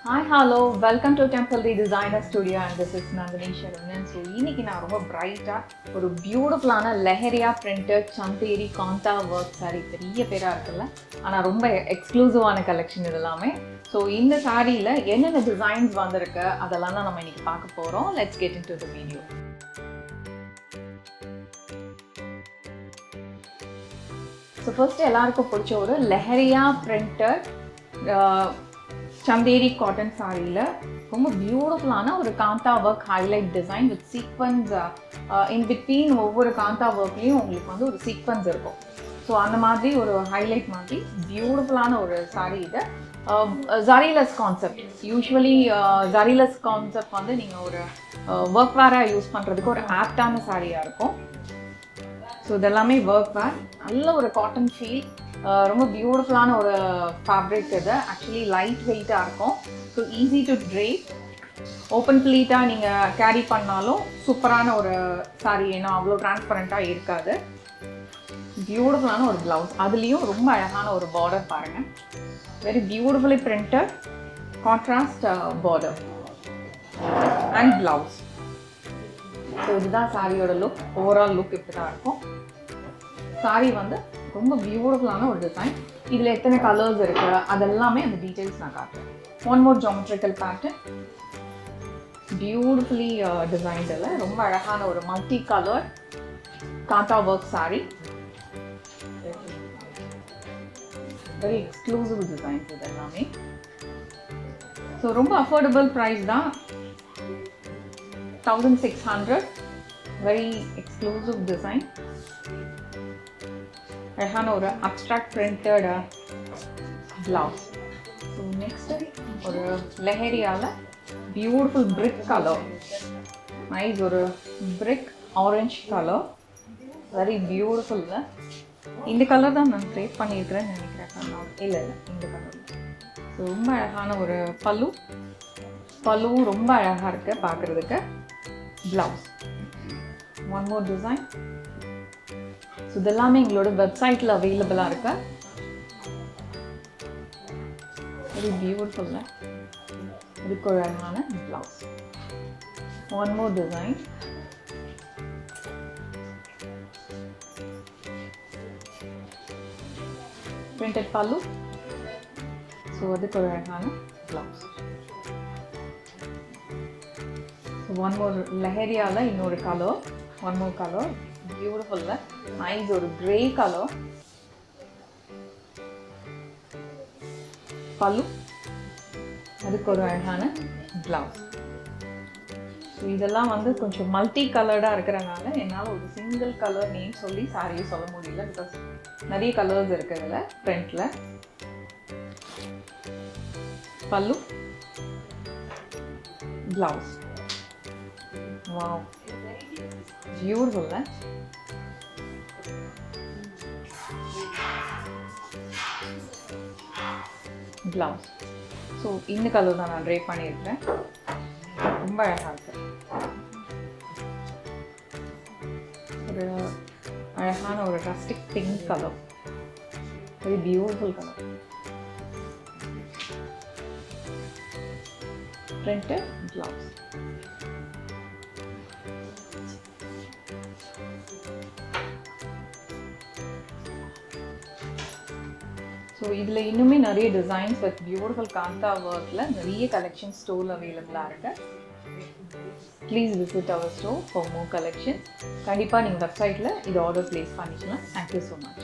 Hi, hello, welcome to Temple the Designer Studio and this is Nandini Sharavan. So, இன்னைக்கு நான் ரொம்ப பிரைட்டா ஒரு பியூட்டிஃபுல்லான leheriya printed Chanderi kantha work saree பெரிய பேரா இருக்குல்ல, ஆனா ரொம்ப எக்ஸ்க்ளூசிவான கலெக்ஷன் இது எல்லாமே. ஸோ இந்த சாரியில் என்னென்ன டிசைன்ஸ் வந்திருக்கு அதெல்லாம் தான் நம்ம இன்னைக்கு பார்க்க போகிறோம். Let's get into the video. So first எல்லாருக்கும் பிடிச்ச ஒரு லெஹரியா பிரிண்டட் சந்தேரி காட்டன் சாரியில் ரொம்ப பியூட்டிஃபுல்லான ஒரு kantha work highlight design with sequins in between ஒவ்வொரு காந்தா ஒர்க்லேயும் உங்களுக்கு வந்து ஒரு சீக்வன்ஸ் இருக்கும். ஸோ அந்த மாதிரி ஒரு ஹைலைட் மாதிரி பியூட்டிஃபுல்லான ஒரு சாரி இது. ஜரிலெஸ் கான்செப்ட், யூஸ்வலி ஜரிலெஸ் கான்செப்ட் வந்து நீங்கள் ஒரு ஒர்க் வேராக யூஸ் பண்ணுறதுக்கு ஒரு ஆப்டான சாரியாக இருக்கும். ஸோ இதெல்லாமே ஒர்க் வேர், நல்ல ஒரு காட்டன் ஃபீல், ரொம்ப பியூட்டிஃபுல்லான ஒரு ஃபேப்ரிக் இது. ஆக்சுவலி லைட் வெயிட்டாக இருக்கும். So easy to drape, open ப்ளீட்டாக நீங்கள் கேரி பண்ணாலும் சூப்பரான ஒரு சாரி, ஏன்னா அவ்வளோ டிரான்ஸ்பரண்ட்டாக இருக்காது. பியூட்டிஃபுல்லான ஒரு ப்ளவுஸ், அதுலேயும் ரொம்ப அழகான ஒரு பார்டர் பாருங்கள். Very beautifully printed contrast border and blouse. So இதுதான் சாரியோட லுக். ஓவரால் லுக் இப்படி தான் இருக்கும். சாரி வந்து ரொம்ப பியூட்டிஃபுல்லான ஒரு டிசைன். இதில் எத்தனை கலர்ஸ் இருக்குது அதெல்லாமே அந்த டீட்டெயில்ஸ் நான் காட்டுறேன். One more geometrical pattern, beautifully டிசைன்டில் ரொம்ப அழகான ஒரு multi colour kantha work sari. Very exclusive designs இது எல்லாமே. ஸோ ரொம்ப அஃபோர்டபுள் ப்ரைஸ் தான், 1600. வெரி எக்ஸ்க்ளூசிவ் டிசைன், அழகான ஒரு abstract printed blouse. So next ஒரு லெஹரியாவில் பியூட்டிஃபுல் பிரிக் கலர், நைஸ் ஒரு பிரிக் ஆரஞ்ச் கலர், வெரி பியூட்டிஃபுல்ல. இந்த கலர் தான் நான் ட்ரேப் பண்ணியிருக்கிறேன்னு நினைக்கிறேன். இல்லை இந்த கலர். ஸோ ரொம்ப அழகான ஒரு பல்லுவும் ரொம்ப அழகாக இருக்குது பார்க்குறதுக்கு. Blouse, one more design. So இதெல்லாமே எங்களோட வெப்சைட்டில் அவைலபிளாக இருக்கு. வெரி பியூட்டிஃபுல்ல, இதுக்கு ஒரு அழகான blouse. One more design. Printed pallu. So அதுக்கு ஒரு அழகான ப்ளவுஸ். ஒன் மோர் லெஹரியாவில் இன்னொரு கலர், ஒன் மோர் கலர், பியூட்டிஃபுல்ல நைஸ் ஒரு கிரே கலர் பல்லு, அதுக்கு ஒரு அழகான ப்ளவுஸ். ஸோ இதெல்லாம் வந்து கொஞ்சம் மல்டி கலர்டாக இருக்கிறனால என்னால் ஒரு சிங்கிள் கலர் நேம் சொல்லி சாரியை சொல்ல முடியல, பிகாஸ் நிறைய கலர்ஸ் இருக்குது இதில். ஃப்ரண்ட்டில் பல்லு, ப்ளவுஸ். வாவ், பியூட்டிஃபுல்ல. ப்ளவுஸ். ஸோ இந்த கலர் தான் நான் ட்ரேப் பண்ணியிருக்கேன். ரொம்ப அழகாக இருக்கு. ஒரு அழகான ஒரு rustic pink colour, very beautiful colour. Printed blouse. So இதில் இன்னுமே நிறைய டிசைன்ஸ் வித் பியூட்டிஃபுல் காந்தா ஒர்க்கில் நிறைய கலெக்ஷன் ஸ்டோரில் அவைலபிளாக இருக்கு. Please visit our store for more collection. கண்டிப்பாக நீங்கள் வெப்சைட்டில் இது ஆர்டர் ப்ளேஸ் பண்ணிக்கலாம். Thank you so much.